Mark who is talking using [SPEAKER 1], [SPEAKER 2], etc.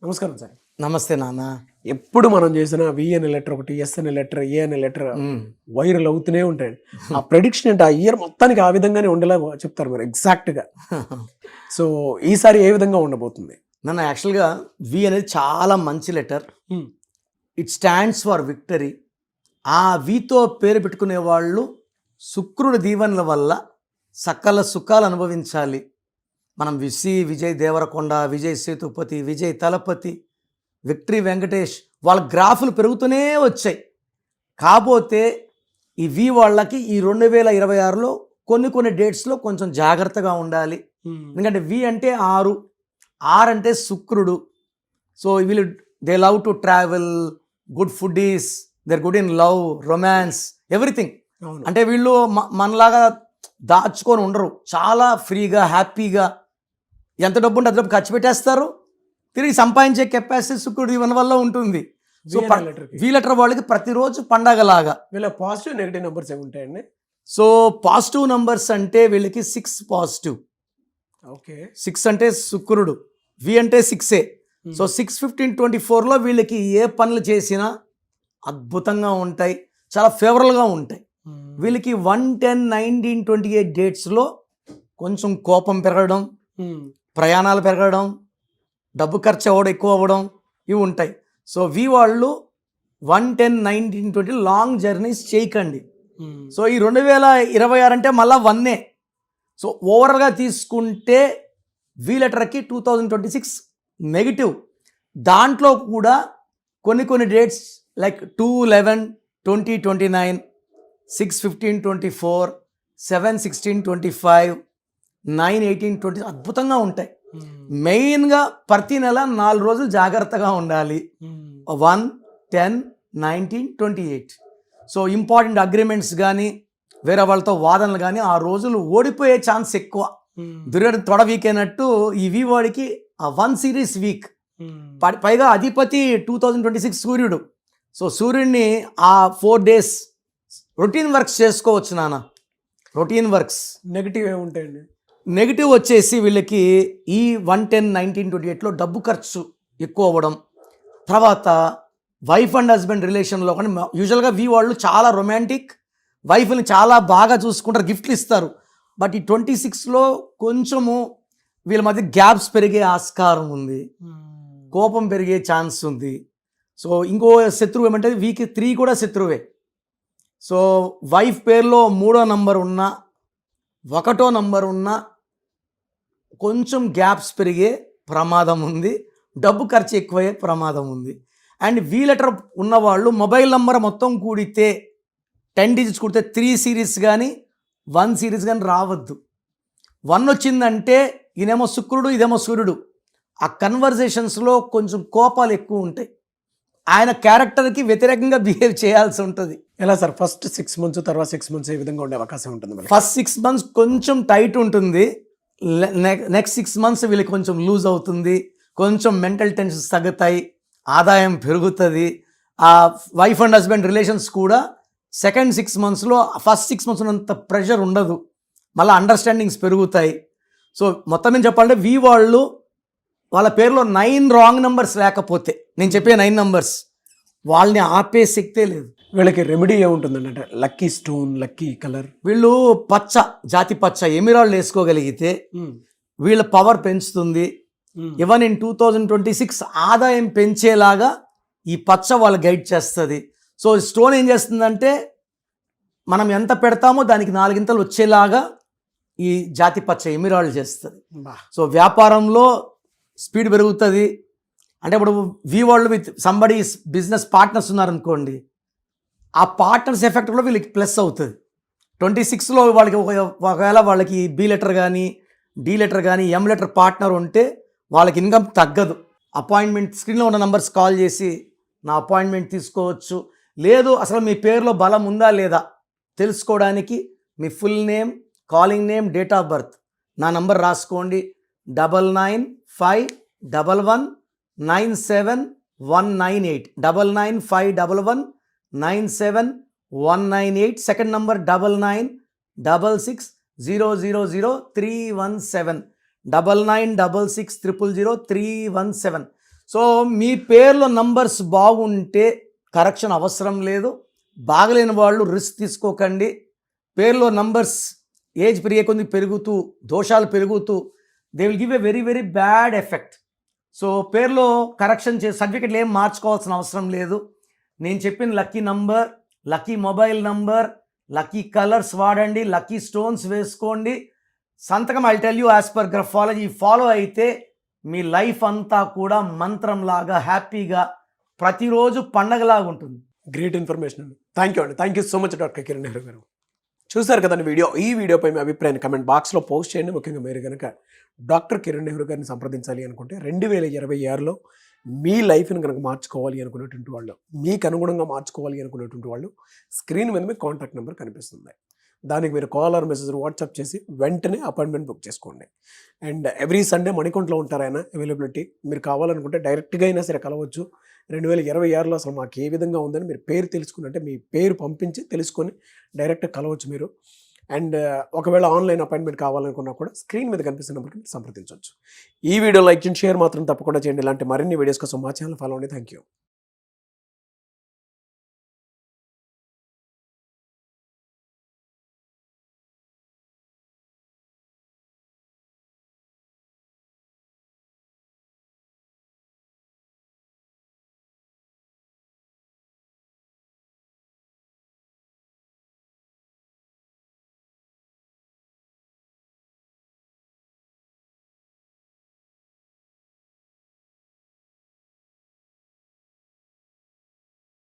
[SPEAKER 1] నమస్కారం సార్.
[SPEAKER 2] నమస్తే నాన్న.
[SPEAKER 1] ఎప్పుడు మనం చేసిన వి అనే లెటర్ ఒకటి, ఎస్ అనే లెటర్, ఏ అనే లెటర్ వైరల్ అవుతూనే ఉంటాయండి. ఆ ప్రెడిక్షన్ అంటే ఆ ఇయర్ మొత్తానికి ఆ విధంగానే ఉండేలా చెప్తారు మీరు ఎగ్జాక్ట్గా. సో ఈసారి ఏ విధంగా ఉండబోతుంది?
[SPEAKER 2] నాన్న, యాక్చువల్గా వి అనేది చాలా మంచి letter. It stands for victory. ఆ వితో పేరు పెట్టుకునే వాళ్ళు శుక్రుడి దీవెనల వల్ల సకల సుఖాలు అనుభవించాలి. మనం విజయ్ దేవరకొండ, విజయ్ సేతుపతి, విజయ్ తలపతి, విక్టరీ వెంకటేష్ వాళ్ళ గ్రాఫులు పెరుగుతూనే వచ్చాయి. కాకపోతే ఈ వి వాళ్ళకి ఈ 2026లో కొన్ని డేట్స్లో కొంచెం జాగ్రత్తగా ఉండాలి. ఎందుకంటే వి అంటే 6 అంటే శుక్రుడు. సో వీళ్ళు they love to travel, good food is, they're good in love, romance, everything. అంటే వీళ్ళు మనలాగా దాచుకొని ఉండరు. చాలా ఫ్రీగా, హ్యాపీగా ఎంత డబ్బు ఉంటే అంత డబ్బు ఖర్చు పెట్టేస్తారు. తిరిగి సంపాదించే కెపాసిటీ శుక్రుడు దీవెన వల్ల ఉంటుంది. సో వి లెటర్ వాళ్ళకి ప్రతిరోజు పండగలాగా.
[SPEAKER 1] వీళ్ళ పాజిటివ్ నెగిటివ్ నెంబర్స్ ఏమి ఉంటాయండి?
[SPEAKER 2] సో పాజిటివ్ నంబర్స్ అంటే వీళ్ళకి 6 పాజిటివ్.
[SPEAKER 1] ఓకే,
[SPEAKER 2] 6 అంటే శుక్రుడు, వి అంటే 6. సో 6, 15, 24లో వీళ్ళకి ఏ పనులు చేసినా అద్భుతంగా ఉంటాయి, చాలా ఫేవరబుల్గా ఉంటాయి. వీళ్ళకి 1, 10, 19, 28 డేట్స్లో కొంచెం కోపం పెరగడం, ప్రయాణాలు పెరగడం, డబ్బు ఖర్చు అవ్వడం, ఎక్కువ అవ్వడం, ఇవి ఉంటాయి. సో వి వాళ్ళు 1, 10, 19, 20 లాంగ్ జర్నీస్ చేయకండి. సో ఈ 2026 అంటే మళ్ళీ 1. సో ఓవరాల్గా తీసుకుంటే వి లెటర్కి 2026 నెగిటివ్. దాంట్లో కూడా కొన్ని డేట్స్ లైక్ 2, 11, 20, 29, 6, 15, 24, 7, 16, 25, 9, 18, 20 అద్భుతంగా ఉంటాయి. మెయిన్గా ప్రతి నెల 4 రోజులు జాగ్రత్తగా ఉండాలి. 1, 10, 19, 28. సో ఇంపార్టెంట్ అగ్రిమెంట్స్ కానీ వేరే వాళ్ళతో వాదనలు కానీ ఆ రోజులు ఓడిపోయే ఛాన్స్ ఎక్కువ. దుర్యోధన తొడ వీక్ అయినట్టు ఈ వి వాడికి ఆ 1 సిరీస్ వీక్. పైగా అధిపతి 2026 సూర్యుడు. సో సూర్యుడిని ఆ 4 days రొటీన్ వర్క్స్ చేసుకోవచ్చు నాన్న. Routine works.
[SPEAKER 1] నెగిటివ్ ఏముంటాయండి?
[SPEAKER 2] నెగిటివ్ వచ్చేసి వీళ్ళకి ఈ 1, 10, 19, 28లో డబ్బు ఖర్చు ఎక్కువ అవ్వడం. తర్వాత వైఫ్ అండ్ హస్బెండ్ రిలేషన్లో కానీ యూజువల్గా వి వాళ్ళు చాలా రొమాంటిక్, వైఫ్ని చాలా బాగా చూసుకుంటారు, గిఫ్ట్లు ఇస్తారు. బట్ ఈ 26లో కొంచెము వీళ్ళ మధ్య గ్యాప్స్ పెరిగే ఆస్కారం ఉంది, కోపం పెరిగే ఛాన్స్ ఉంది. సో ఇంకో శత్రువు ఏమంటే వీకి 3 కూడా శత్రువే. సో వైఫ్ పేరులో 3వ నంబర్ ఉన్నా, 1వ నంబర్ ఉన్నా కొంచెం గ్యాప్స్ పెరిగే ప్రమాదం ఉంది, డబ్బు ఖర్చు ఎక్కువయ్యే ప్రమాదం ఉంది. అండ్ వి లెటర్ ఉన్నవాళ్ళు మొబైల్ నంబర్ మొత్తం కూడితే 10 digits కూడితే 3 series కానీ 1 series కానీ రావద్దు. 1 వచ్చిందంటే ఈయనేమో శుక్రుడు, ఇదేమో సూర్యుడు. ఆ కన్వర్జేషన్స్లో కొంచెం కోపాలు ఎక్కువ ఉంటాయి. ఆయన క్యారెక్టర్కి వ్యతిరేకంగా బిహేవ్ చేయాల్సి ఉంటుంది.
[SPEAKER 1] ఎలా సార్? ఫస్ట్ 6 months, తర్వాత 6 months ఏ విధంగా ఉండే అవకాశం ఉంటుంది?
[SPEAKER 2] ఫస్ట్ 6 months కొంచెం టైట్ ఉంటుంది. నెక్స్ట్ 6 months వీళ్ళకి కొంచెం లూజ్ అవుతుంది, కొంచెం మెంటల్ టెన్షన్స్ తగ్గుతాయి, ఆదాయం పెరుగుతుంది. ఆ వైఫ్ అండ్ హస్బెండ్ రిలేషన్స్ కూడా సెకండ్ 6 monthsలో ఫస్ట్ 6 months ఉన్నంత ప్రెషర్ ఉండదు, మళ్ళీ అండర్స్టాండింగ్స్ పెరుగుతాయి. సో మొత్తం నేను చెప్పాలంటే వి వాళ్ళు వాళ్ళ పేరులో 9 రాంగ్ నెంబర్స్ లేకపోతే, నేను చెప్పే 9 numbers వాళ్ళని ఆపే శక్తే లేదు.
[SPEAKER 1] వీళ్ళకి రెమెడీ ఏముంటుందండి? అంటే లక్కీ స్టోన్, లక్కీ కలర్.
[SPEAKER 2] వీళ్ళు పచ్చ, జాతి పచ్చ ఎమిరాల్డ్ వేసుకోగలిగితే వీళ్ళ పవర్ పెంచుతుంది. ఈవెన్ ఇన్ 2026 ఆదాయం పెంచేలాగా ఈ పచ్చ వాళ్ళు గైడ్ చేస్తుంది. సో స్టోన్ ఏం చేస్తుందంటే మనం ఎంత పెడతామో దానికి 4 ఇంతలు వచ్చేలాగా ఈ జాతి పచ్చ ఎమిరాల్డ్ చేస్తుంది. సో వ్యాపారంలో స్పీడ్ పెరుగుతుంది. అంటే ఇప్పుడు వి వాళ్ళు విత్ సంబడి బిజినెస్ పార్ట్నర్స్ ఉన్నారనుకోండి, ఆ పార్ట్నర్స్ ఎఫెక్ట్ కూడా వీళ్ళకి ప్లస్ అవుతుంది. 26లో వాళ్ళకి ఒకవేళ వాళ్ళకి బి లెటర్ కానీ, డి లెటర్ కానీ, ఎం లెటర్ పార్ట్నర్ ఉంటే వాళ్ళకి ఇన్కమ్ తగ్గదు. అపాయింట్మెంట్ స్క్రీన్లో ఉన్న నంబర్స్ కాల్ చేసి నా అపాయింట్మెంట్ తీసుకోవచ్చు. లేదు అసలు మీ పేరులో బలం ఉందా లేదా తెలుసుకోవడానికి మీ full name, calling name, date of birth, నా నంబర్ రాసుకోండి. 9951197198, 9951197198. Second number 9966000317, 9966000317. సో మీ పేర్లో నంబర్స్ బాగుంటే కరెక్షన్ అవసరం లేదు. బాగలేని వాళ్ళు రిస్క్ తీసుకోకండి. పేర్లో నంబర్స్ ఏజ్ పెరిగే కొద్ది పెరుగుతూ దోషాలు పెరుగుతూ they will give a very very bad effect. So పేర్లో కరెక్షన్ సర్టిఫికెట్లు ఏం మార్చుకోవాల్సిన అవసరం లేదు. నేను చెప్పిన lucky number, lucky mobile number, lucky colours వాడండి, లక్కీ స్టోన్స్ వేసుకోండి. సంతకం I tell you as per graphology follow అయితే మీ లైఫ్ అంతా కూడా మంత్రంలాగా హ్యాపీగా ప్రతిరోజు పండగలాగా ఉంటుంది.
[SPEAKER 1] గ్రేట్ ఇన్ఫర్మేషన్ అండి. థ్యాంక్ యూ అండి. Thank you so much doctor Kiran Nehru గారు. చూసారు కదండి వీడియో. ఈ వీడియోపై మీ అభిప్రాయాన్ని కమెంట్ బాక్స్లో పోస్ట్ చేయండి. ముఖ్యంగా మీరు కనుక డాక్టర్ కిరణ్ నెహ్రూ గారిని సంప్రదించాలి అనుకుంటే 2026లో మీ లైఫ్ని కనుక మార్చుకోవాలి అనుకునేటువంటి వాళ్ళు, మీకు అనుగుణంగా మార్చుకోవాలి అనుకునేటువంటి వాళ్ళు స్క్రీన్ మీద మీ కాంటాక్ట్ నెంబర్ కనిపిస్తుంది. దానికి మీరు కాల్ ఆర్ మెసేజ్ వాట్సాప్ చేసి వెంటనే అపాయింట్మెంట్ బుక్ చేసుకోండి. అండ్ ఎవ్రీ సండే మణికొండలో ఉంటారు ఆయన అవైలబిలిటీ. మీరు కావాలనుకుంటే డైరెక్ట్గా అయినా సరే కలవచ్చు. 2026లో అసలు మాకు ఏ విధంగా ఉందని మీరు పేరు తెలుసుకున్నట్టే మీ పేరు పంపించి తెలుసుకొని డైరెక్ట్గా కలవచ్చు మీరు. అండ్ ఒకవేళ ఆన్లైన్ అపాయింట్మెంట్ కావాలనుకున్నా కూడా స్క్రీన్ మీద కనిపిస్తున్న నెంబర్కి సంప్రదించవచ్చు. ఈ వీడియో లైక్ చేయండి, షేర్ మాత్రం తప్పకుండా చేయండి. ఇలాంటి మరిన్ని వీడియోస్ కోసం మా ఛానల్ ఫాలో అండి. Thank you.